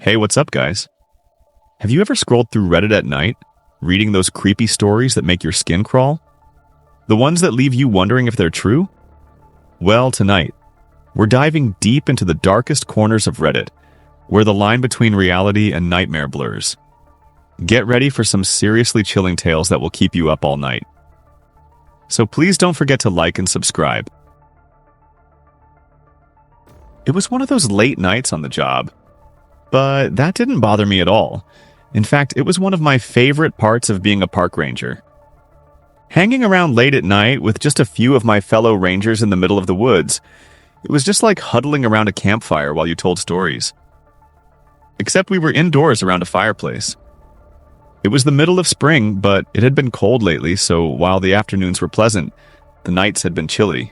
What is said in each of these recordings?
Hey, what's up, guys? Have you ever scrolled through Reddit at night, reading those creepy stories that make your skin crawl? The ones that leave you wondering if they're true? Well, tonight, we're diving deep into the darkest corners of Reddit, where the line between reality and nightmare blurs. Get ready for some seriously chilling tales that will keep you up all night. So please don't forget to like and subscribe. It was one of those late nights on the job, but that didn't bother me at all. In fact, it was one of my favorite parts of being a park ranger. Hanging around late at night with just a few of my fellow rangers in the middle of the woods, it was just like huddling around a campfire while you told stories. Except we were indoors around a fireplace. It was the middle of spring, but it had been cold lately, so while the afternoons were pleasant, the nights had been chilly,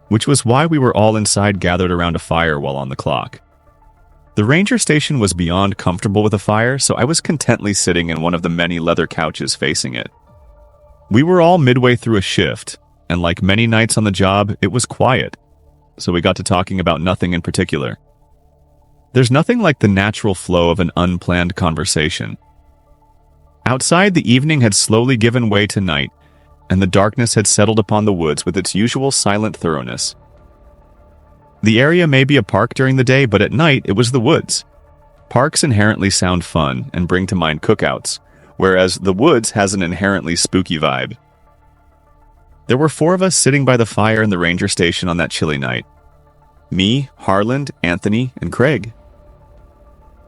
which was why we were all inside gathered around a fire while on the clock. The ranger station was beyond comfortable with a fire, so I was contently sitting in one of the many leather couches facing it. We were all midway through a shift, and like many nights on the job, it was quiet, so we got to talking about nothing in particular. There's nothing like the natural flow of an unplanned conversation. Outside, the evening had slowly given way to night, and the darkness had settled upon the woods with its usual silent thoroughness. The area may be a park during the day, but at night it was the woods. Parks inherently sound fun and bring to mind cookouts, whereas the woods has an inherently spooky vibe. There were 4 of us sitting by the fire in the ranger station on that chilly night. Me, Harland, Anthony, and Craig.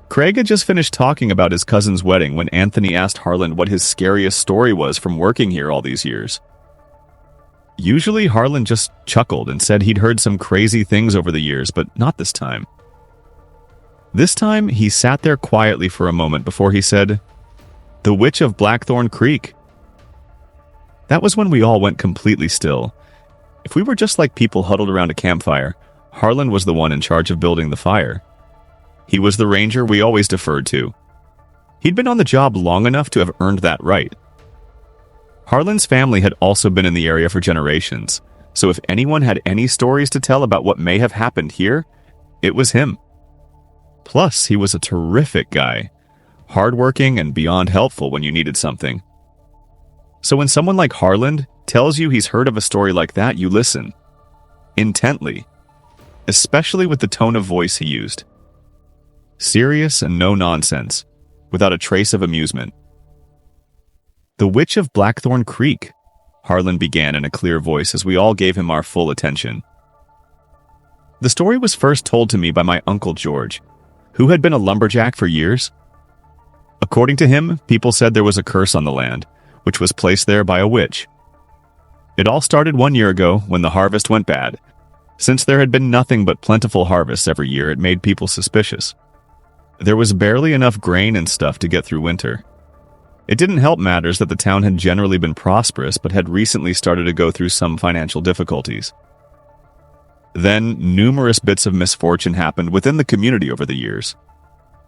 Craig had just finished talking about his cousin's wedding when Anthony asked Harland what his scariest story was from working here all these years. Usually, Harland just chuckled and said he'd heard some crazy things over the years, but not this time. This time, he sat there quietly for a moment before he said, "The Witch of Blackthorn Creek." That was when we all went completely still. If we were just like people huddled around a campfire, Harland was the one in charge of building the fire. He was the ranger we always deferred to. He'd been on the job long enough to have earned that right. Harland's family had also been in the area for generations, so if anyone had any stories to tell about what may have happened here, it was him. Plus, he was a terrific guy, hardworking and beyond helpful when you needed something. So when someone like Harland tells you he's heard of a story like that, you listen intently, especially with the tone of voice he used. Serious and no nonsense, without a trace of amusement. "The Witch of Blackthorn Creek," Harland began in a clear voice as we all gave him our full attention. The story was first told to me by my Uncle George, who had been a lumberjack for years. According to him, people said there was a curse on the land, which was placed there by a witch. It all started 1 year ago when the harvest went bad. Since there had been nothing but plentiful harvests every year, it made people suspicious. There was barely enough grain and stuff to get through winter. It didn't help matters that the town had generally been prosperous but had recently started to go through some financial difficulties. Then, numerous bits of misfortune happened within the community over the years.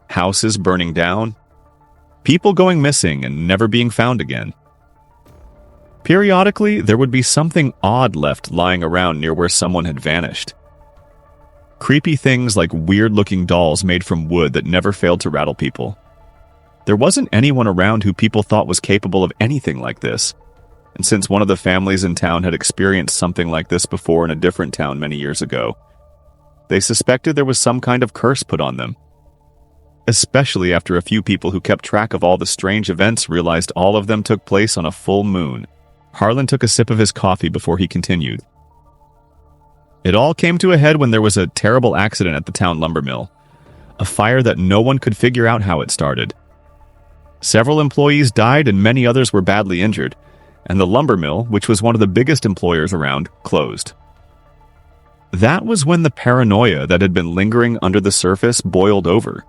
Houses burning down, people going missing and never being found again. Periodically, there would be something odd left lying around near where someone had vanished. Creepy things like weird-looking dolls made from wood that never failed to rattle people. There wasn't anyone around who people thought was capable of anything like this, and since one of the families in town had experienced something like this before in a different town many years ago, they suspected there was some kind of curse put on them. Especially after a few people who kept track of all the strange events realized all of them took place on a full moon. Harland took a sip of his coffee before he continued. It all came to a head when there was a terrible accident at the town lumber mill, a fire that no one could figure out how it started. Several employees died and many others were badly injured, and the lumber mill, which was one of the biggest employers around, closed. That was when the paranoia that had been lingering under the surface boiled over.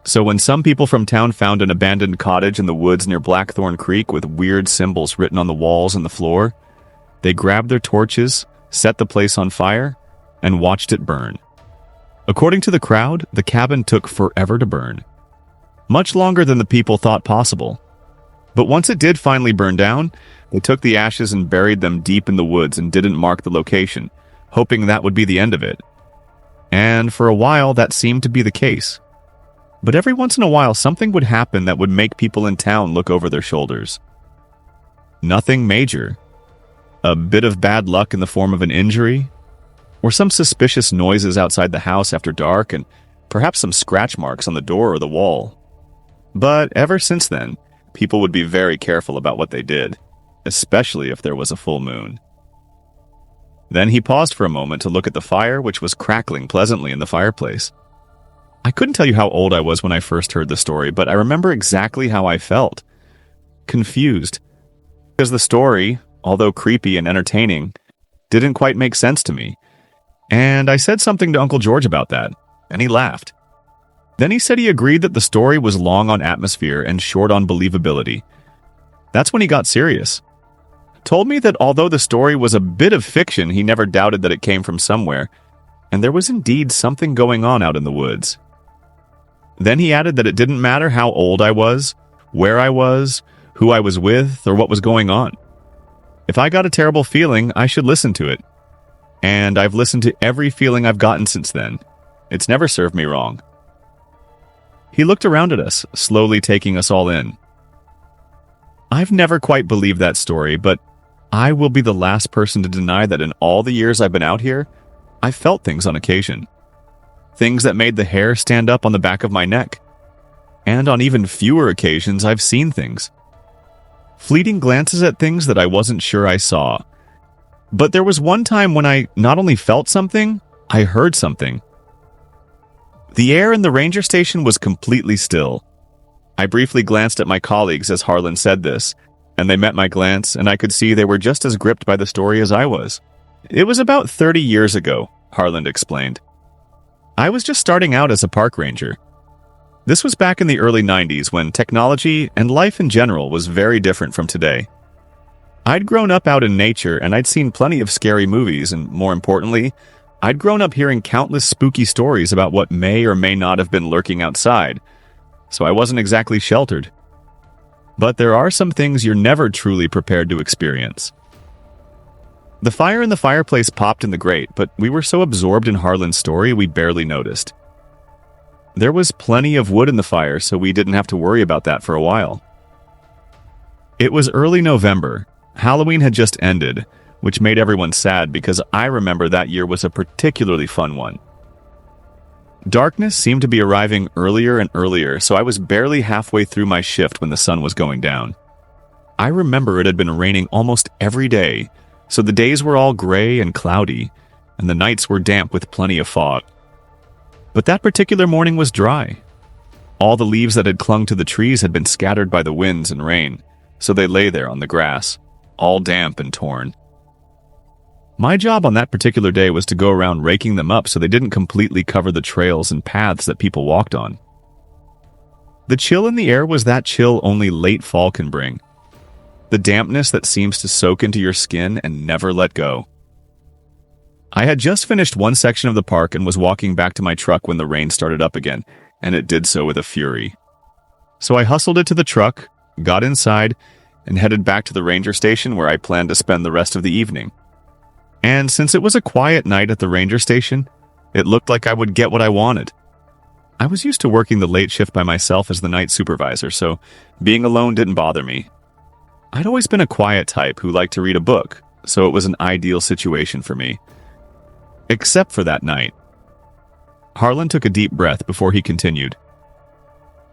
So when some people from town found an abandoned cottage in the woods near Blackthorn Creek with weird symbols written on the walls and the floor, they grabbed their torches, set the place on fire, and watched it burn. According to the crowd, the cabin took forever to burn. Much longer than the people thought possible. But once it did finally burn down, they took the ashes and buried them deep in the woods and didn't mark the location, hoping that would be the end of it. And for a while, that seemed to be the case. But every once in a while, something would happen that would make people in town look over their shoulders. Nothing major. A bit of bad luck in the form of an injury, or some suspicious noises outside the house after dark, and perhaps some scratch marks on the door or the wall. But ever since then, people would be very careful about what they did, especially if there was a full moon. Then he paused for a moment to look at the fire, which was crackling pleasantly in the fireplace. I couldn't tell you how old I was when I first heard the story, but I remember exactly how I felt. Confused. Because the story, although creepy and entertaining, didn't quite make sense to me. And I said something to Uncle George about that, and he laughed. Then he said he agreed that the story was long on atmosphere and short on believability. That's when he got serious. Told me that although the story was a bit of fiction, he never doubted that it came from somewhere, and there was indeed something going on out in the woods. Then he added that it didn't matter how old I was, where I was, who I was with, or what was going on. If I got a terrible feeling, I should listen to it. And I've listened to every feeling I've gotten since then. It's never served me wrong. He looked around at us, slowly taking us all in. I've never quite believed that story, but I will be the last person to deny that in all the years I've been out here, I've felt things on occasion. Things that made the hair stand up on the back of my neck. And on even fewer occasions, I've seen things. Fleeting glances at things that I wasn't sure I saw. But there was one time when I not only felt something, I heard something. The air in the ranger station was completely still. I briefly glanced at my colleagues as Harlan said this, and they met my glance, and I could see they were just as gripped by the story as I was. It was about 30 years ago, Harlan explained. I was just starting out as a park ranger. This was back in the early 90s when technology and life in general was very different from today. I'd grown up out in nature and I'd seen plenty of scary movies, and more importantly, I'd grown up hearing countless spooky stories about what may or may not have been lurking outside, so I wasn't exactly sheltered. But there are some things you're never truly prepared to experience. The fire in the fireplace popped in the grate, but we were so absorbed in Harlan's story we barely noticed. There was plenty of wood in the fire, so we didn't have to worry about that for a while. It was early November. Halloween had just ended, which made everyone sad because I remember that year was a particularly fun one. Darkness seemed to be arriving earlier and earlier, so I was barely halfway through my shift when the sun was going down. I remember it had been raining almost every day, so the days were all gray and cloudy, and the nights were damp with plenty of fog. But that particular morning was dry. All the leaves that had clung to the trees had been scattered by the winds and rain, so they lay there on the grass, all damp and torn. My job on that particular day was to go around raking them up so they didn't completely cover the trails and paths that people walked on. The chill in the air was that chill only late fall can bring. The dampness that seems to soak into your skin and never let go. I had just finished one section of the park and was walking back to my truck when the rain started up again, and it did so with a fury. So I hustled it to the truck, got inside, and headed back to the ranger station where I planned to spend the rest of the evening. And since it was a quiet night at the ranger station, it looked like I would get what I wanted. I was used to working the late shift by myself as the night supervisor, so being alone didn't bother me. I'd always been a quiet type who liked to read a book, so it was an ideal situation for me. Except for that night. Harlan took a deep breath before he continued.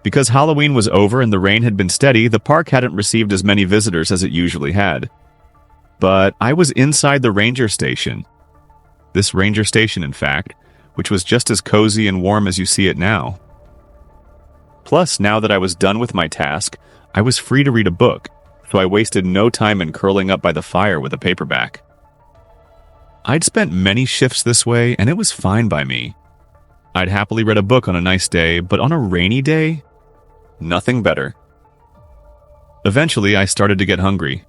Because Halloween was over and the rain had been steady, the park hadn't received as many visitors as it usually had. But I was inside the ranger station. This ranger station, in fact, which was just as cozy and warm as you see it now. Plus, now that I was done with my task, I was free to read a book, so I wasted no time in curling up by the fire with a paperback. I'd spent many shifts this way, and it was fine by me. I'd happily read a book on a nice day, but on a rainy day, nothing better. Eventually, I started to get hungry.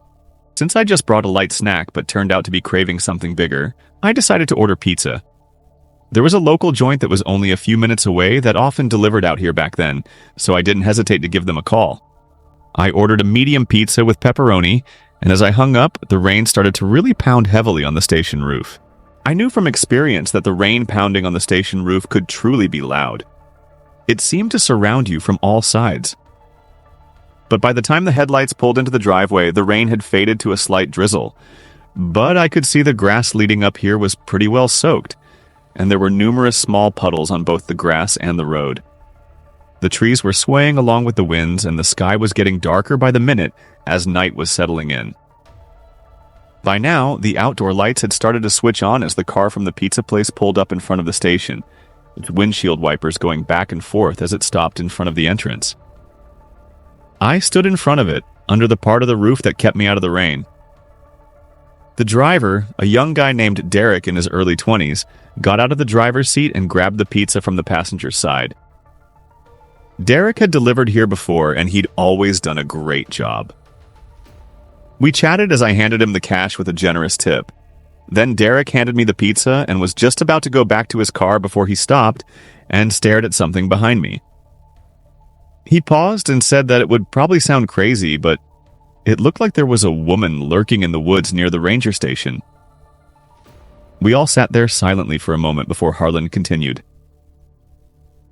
Since I just brought a light snack but turned out to be craving something bigger, I decided to order pizza. There was a local joint that was only a few minutes away that often delivered out here back then, so I didn't hesitate to give them a call. I ordered a medium pizza with pepperoni, and as I hung up, the rain started to really pound heavily on the station roof. I knew from experience that the rain pounding on the station roof could truly be loud. It seemed to surround you from all sides. But by the time the headlights pulled into the driveway, the rain had faded to a slight drizzle. But I could see the grass leading up here was pretty well soaked, and there were numerous small puddles on both the grass and the road. The trees were swaying along with the winds, and the sky was getting darker by the minute as night was settling in. By now, the outdoor lights had started to switch on as the car from the pizza place pulled up in front of the station, its windshield wipers going back and forth as it stopped in front of the entrance. I stood in front of it, under the part of the roof that kept me out of the rain. The driver, a young guy named Derek in his early 20s, got out of the driver's seat and grabbed the pizza from the passenger's side. Derek had delivered here before, and he'd always done a great job. We chatted as I handed him the cash with a generous tip. Then Derek handed me the pizza and was just about to go back to his car before he stopped and stared at something behind me. He paused and said that it would probably sound crazy, but it looked like there was a woman lurking in the woods near the ranger station. We all sat there silently for a moment before Harlan continued.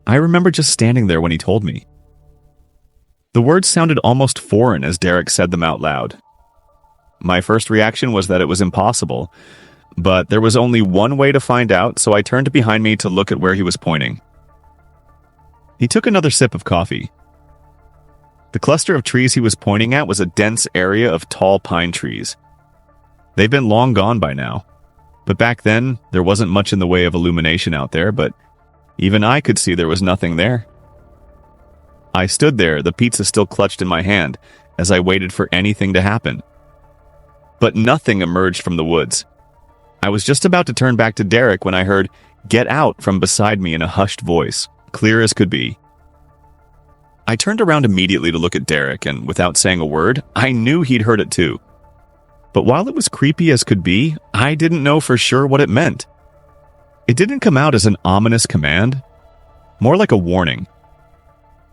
I remember just standing there when he told me. The words sounded almost foreign as Derek said them out loud. My first reaction was that it was impossible, but there was only one way to find out, so I turned behind me to look at where he was pointing. He took another sip of coffee. The cluster of trees he was pointing at was a dense area of tall pine trees. They've been long gone by now, but back then there wasn't much in the way of illumination out there, but even I could see there was nothing there. I stood there, the pizza still clutched in my hand, as I waited for anything to happen. But nothing emerged from the woods. I was just about to turn back to Derek when I heard, "Get out," from beside me in a hushed voice, clear as could be. I turned around immediately to look at Derek, and without saying a word, I knew he'd heard it too. But while it was creepy as could be, I didn't know for sure what it meant. It didn't come out as an ominous command, more like a warning.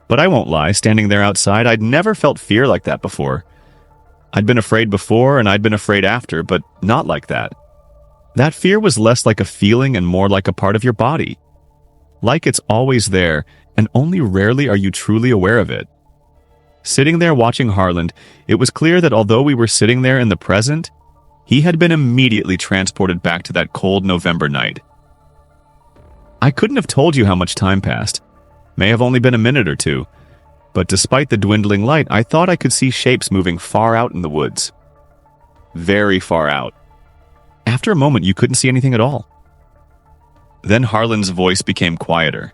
But I won't lie, standing there outside, I'd never felt fear like that before. I'd been afraid before, and I'd been afraid after, but not like that. That fear was less like a feeling and more like a part of your body. Like it's always there, and only rarely are you truly aware of it. Sitting there watching Harlan, it was clear that although we were sitting there in the present, he had been immediately transported back to that cold November night. I couldn't have told you how much time passed. May have only been a minute or two. But despite the dwindling light, I thought I could see shapes moving far out in the woods. Very far out. After a moment, you couldn't see anything at all. Then Harlan's voice became quieter.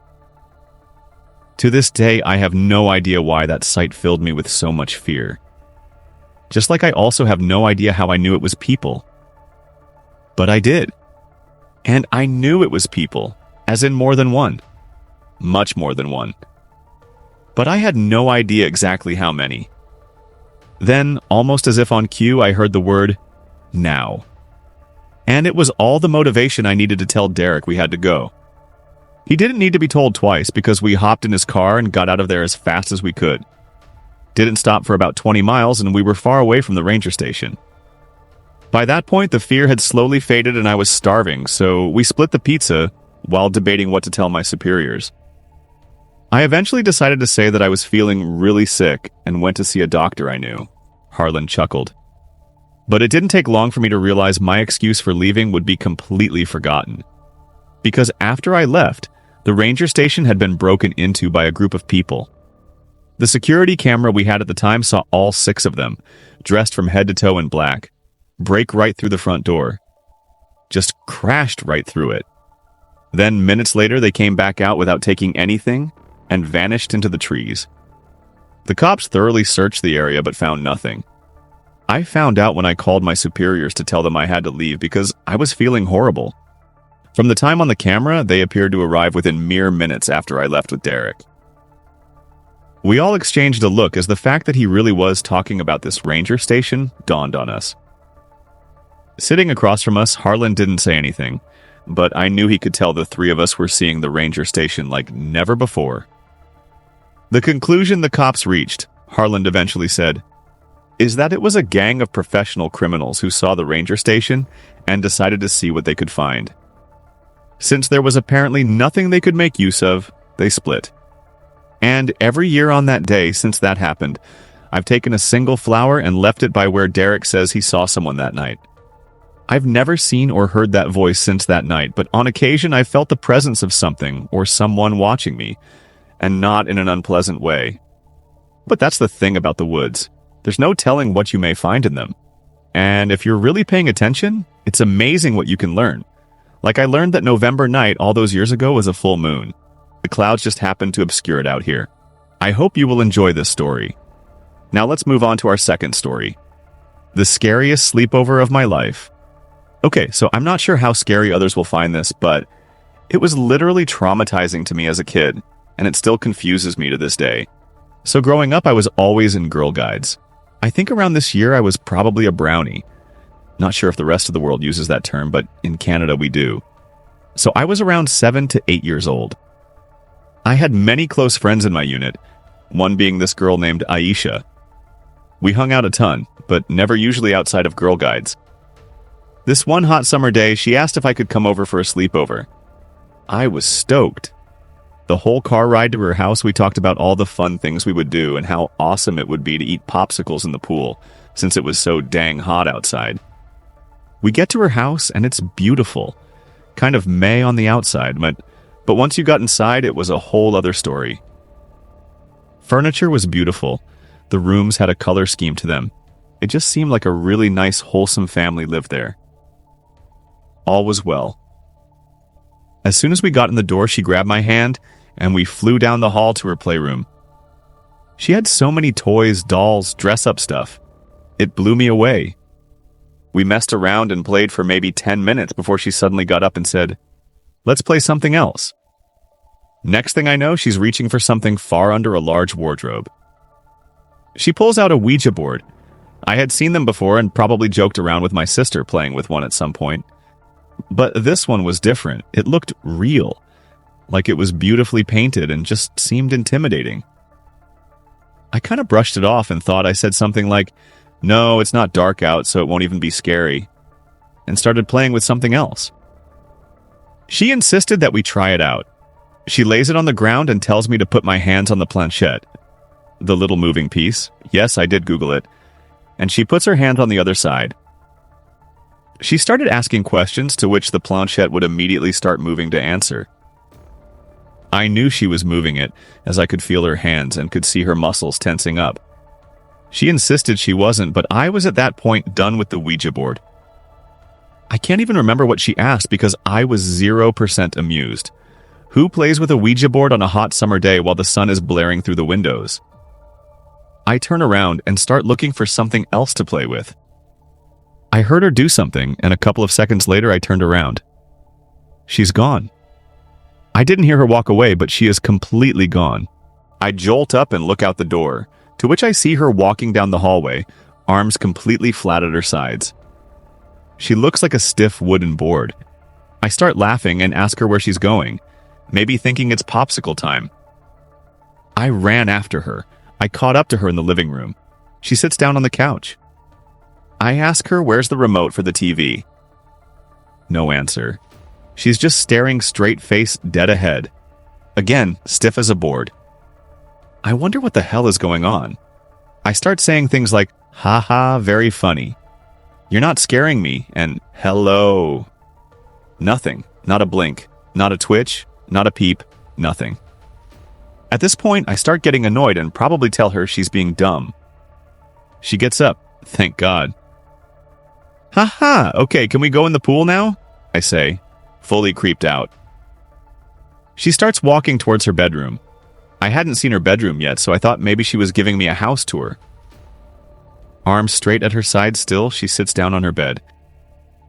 To this day, I have no idea why that sight filled me with so much fear. Just like I also have no idea how I knew it was people. But I did. And I knew it was people, as in more than one. Much more than one. But I had no idea exactly how many. Then, almost as if on cue, I heard the word, "now." And it was all the motivation I needed to tell Derek we had to go. He didn't need to be told twice because we hopped in his car and got out of there as fast as we could. Didn't stop for about 20 miles and we were far away from the ranger station. By that point, the fear had slowly faded and I was starving, so we split the pizza while debating what to tell my superiors. I eventually decided to say that I was feeling really sick and went to see a doctor I knew. Harlan chuckled. But it didn't take long for me to realize my excuse for leaving would be completely forgotten. Because after I left, the ranger station had been broken into by a group of people. The security camera we had at the time saw all 6 of them, dressed from head to toe in black, break right through the front door. Just crashed right through it. Then minutes later, they came back out without taking anything and vanished into the trees. The cops thoroughly searched the area but found nothing. I found out when I called my superiors to tell them I had to leave because I was feeling horrible. From the time on the camera, they appeared to arrive within mere minutes after I left with Derek. We all exchanged a look as the fact that he really was talking about this ranger station dawned on us. Sitting across from us, Harlan didn't say anything, but I knew he could tell the 3 of us were seeing the ranger station like never before. The conclusion the cops reached, Harlan eventually said, is that it was a gang of professional criminals who saw the ranger station and decided to see what they could find. Since there was apparently nothing they could make use of, they split. And every year on that day since that happened, I've taken a single flower and left it by where Derek says he saw someone that night. I've never seen or heard that voice since that night, but on occasion I've felt the presence of something or someone watching me, and not in an unpleasant way. But that's the thing about the woods. There's no telling what you may find in them. And if you're really paying attention, it's amazing what you can learn. Like I learned that November night all those years ago was a full moon. The clouds just happened to obscure it out here. I hope you will enjoy this story. Now let's move on to our second story. The scariest sleepover of my life. Okay, so I'm not sure how scary others will find this, but it was literally traumatizing to me as a kid, and it still confuses me to this day. So growing up, I was always in Girl Guides. I think around this year I was probably a brownie. Not sure if the rest of the world uses that term, but in Canada we do. So I was around 7 to 8 years old. I had many close friends in my unit, one being this girl named Aisha. We hung out a ton, but never usually outside of Girl Guides. This one hot summer day, she asked if I could come over for a sleepover. I was stoked. The whole car ride to her house, we talked about all the fun things we would do and how awesome it would be to eat popsicles in the pool, since it was so dang hot outside. We get to her house, and it's beautiful. Kind of May on the outside, but once you got inside, it was a whole other story. Furniture was beautiful. The rooms had a color scheme to them. It just seemed like a really nice, wholesome family lived there. All was well. As soon as we got in the door, she grabbed my hand, and we flew down the hall to her playroom. She had so many toys, dolls, dress-up stuff. It blew me away. We messed around and played for maybe 10 minutes before she suddenly got up and said, "Let's play something else." Next thing I know, she's reaching for something far under a large wardrobe. She pulls out a Ouija board. I had seen them before and probably joked around with my sister playing with one at some point. But this one was different. It looked real, like it was beautifully painted and just seemed intimidating. I kind of brushed it off and thought I said something like, "No, it's not dark out, so it won't even be scary," and started playing with something else. She insisted that we try it out. She lays it on the ground and tells me to put my hands on the planchette. The little moving piece. Yes, I did Google it. And she puts her hand on the other side. She started asking questions to which the planchette would immediately start moving to answer. I knew she was moving it, as I could feel her hands and could see her muscles tensing up. She insisted she wasn't, but I was at that point done with the Ouija board. I can't even remember what she asked because I was 0% amused. Who plays with a Ouija board on a hot summer day while the sun is blaring through the windows? I turn around and start looking for something else to play with. I heard her do something, and a couple of seconds later I turned around. She's gone. I didn't hear her walk away, but she is completely gone. I jolt up and look out the door, to which I see her walking down the hallway, arms completely flat at her sides. She looks like a stiff wooden board. I start laughing and ask her where she's going, maybe thinking it's popsicle time. I ran after her. I caught up to her in the living room. She sits down on the couch. I ask her where's the remote for the TV. No answer. She's just staring straight-faced dead ahead. Again, stiff as a board. I wonder what the hell is going on. I start saying things like, "Ha ha, very funny. You're not scaring me," and "hello." Nothing. Not a blink. Not a twitch. Not a peep. Nothing. At this point, I start getting annoyed and probably tell her she's being dumb. She gets up. Thank God. "Ha ha, okay, can we go in the pool now?" I say, fully creeped out. She starts walking towards her bedroom. I hadn't seen her bedroom yet, so I thought maybe she was giving me a house tour. Arms straight at her side still, she sits down on her bed.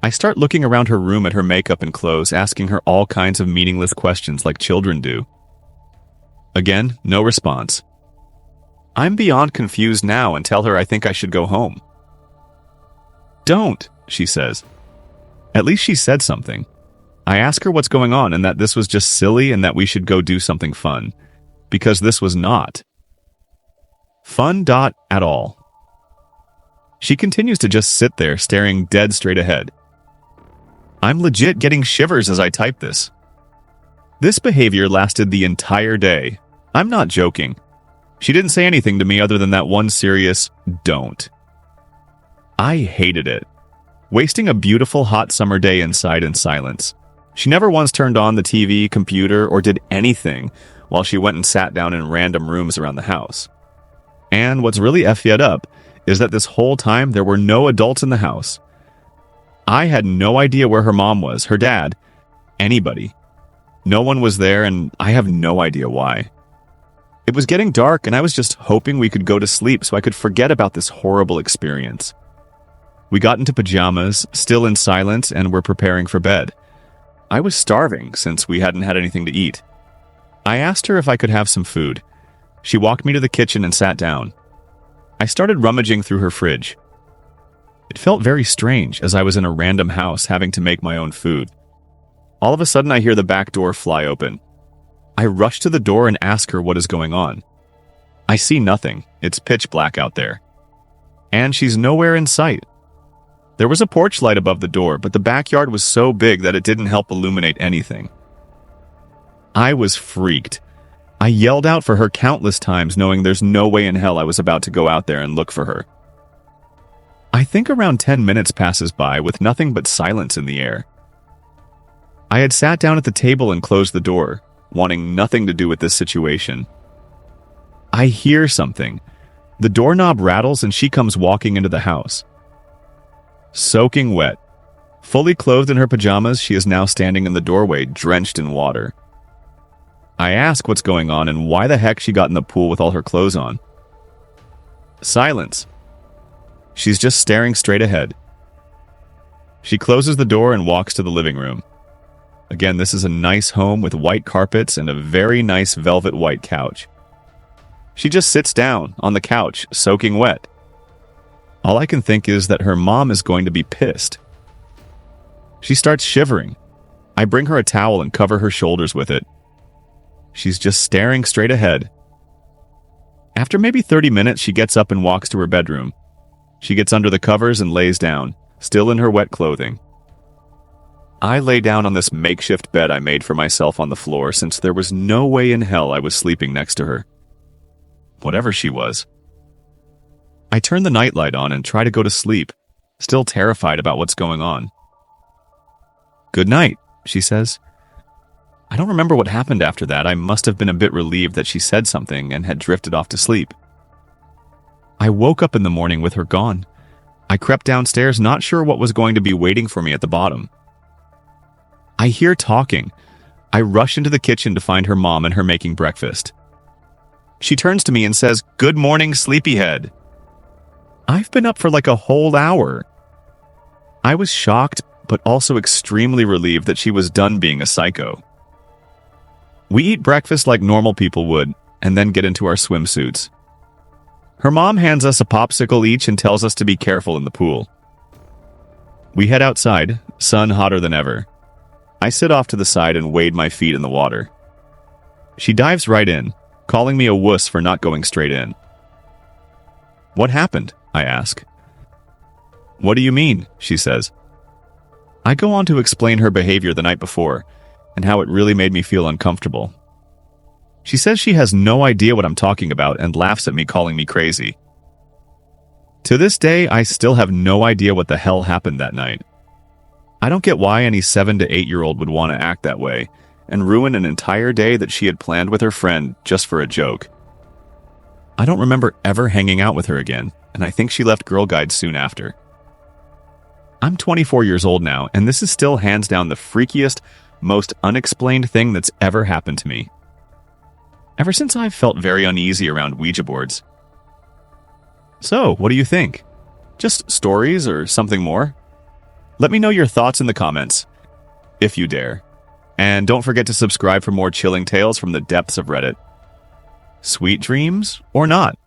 I start looking around her room at her makeup and clothes, asking her all kinds of meaningless questions like children do. Again, no response. I'm beyond confused now and tell her I think I should go home. "Don't," she says. At least she said something. I ask her what's going on and that this was just silly and that we should go do something fun. Because this was not. Fun. At all. She continues to just sit there staring dead straight ahead. I'm legit getting shivers as I type this. This behavior lasted the entire day. I'm not joking. She didn't say anything to me other than that one serious don't. I hated it. Wasting a beautiful hot summer day inside in silence. She never once turned on the TV, computer, or did anything while she went and sat down in random rooms around the house. And what's really effed up is that this whole time there were no adults in the house. I had no idea where her mom was, her dad, anybody. No one was there, and I have no idea why. It was getting dark, and I was just hoping we could go to sleep so I could forget about this horrible experience. We got into pajamas, still in silence, and were preparing for bed. I was starving since we hadn't had anything to eat. I asked her if I could have some food. She walked me to the kitchen and sat down. I started rummaging through her fridge. It felt very strange as I was in a random house having to make my own food. All of a sudden I hear the back door fly open. I rush to the door and ask her what is going on. I see nothing. It's pitch black out there. And she's nowhere in sight. There was a porch light above the door, but the backyard was so big that it didn't help illuminate anything. I was freaked. I yelled out for her countless times, knowing there's no way in hell I was about to go out there and look for her. I think around 10 minutes passes by with nothing but silence in the air. I had sat down at the table and closed the door, wanting nothing to do with this situation. I hear something. The doorknob rattles and she comes walking into the house. Soaking wet. Fully clothed in her pajamas, she is now standing in the doorway, drenched in water. I ask what's going on and why the heck she got in the pool with all her clothes on. Silence. She's just staring straight ahead. She closes the door and walks to the living room. Again, this is a nice home with white carpets and a very nice velvet white couch. She just sits down on the couch, soaking wet. All I can think is that her mom is going to be pissed. She starts shivering. I bring her a towel and cover her shoulders with it. She's just staring straight ahead. After maybe 30 minutes, she gets up and walks to her bedroom. She gets under the covers and lays down, still in her wet clothing. I lay down on this makeshift bed I made for myself on the floor since there was no way in hell I was sleeping next to her. Whatever she was. I turn the nightlight on and try to go to sleep, still terrified about what's going on. "Good night," she says. I don't remember what happened after that. I must have been a bit relieved that she said something and had drifted off to sleep. I woke up in the morning with her gone. I crept downstairs, not sure what was going to be waiting for me at the bottom. I hear talking. I rush into the kitchen to find her mom and her making breakfast. She turns to me and says, "Good morning, sleepyhead." I've been up for like a whole hour. I was shocked, but also extremely relieved that she was done being a psycho. We eat breakfast like normal people would, and then get into our swimsuits. Her mom hands us a popsicle each and tells us to be careful in the pool. We head outside, sun hotter than ever. I sit off to the side and wade my feet in the water. She dives right in, calling me a wuss for not going straight in. "What happened?" I ask. "What do you mean?" she says. I go on to explain her behavior the night before, and how it really made me feel uncomfortable. She says she has no idea what I'm talking about and laughs at me, calling me crazy. To this day, I still have no idea what the hell happened that night. I don't get why any 7 to 8-year-old would want to act that way and ruin an entire day that she had planned with her friend just for a joke. I don't remember ever hanging out with her again, and I think she left Girl Guides soon after. I'm 24 years old now, and this is still hands down the freakiest, most unexplained thing that's ever happened to me. Ever since I've felt very uneasy around Ouija boards. So, what do you think? Just stories or something more? Let me know your thoughts in the comments, if you dare. And don't forget to subscribe for more chilling tales from the depths of Reddit. Sweet dreams or not?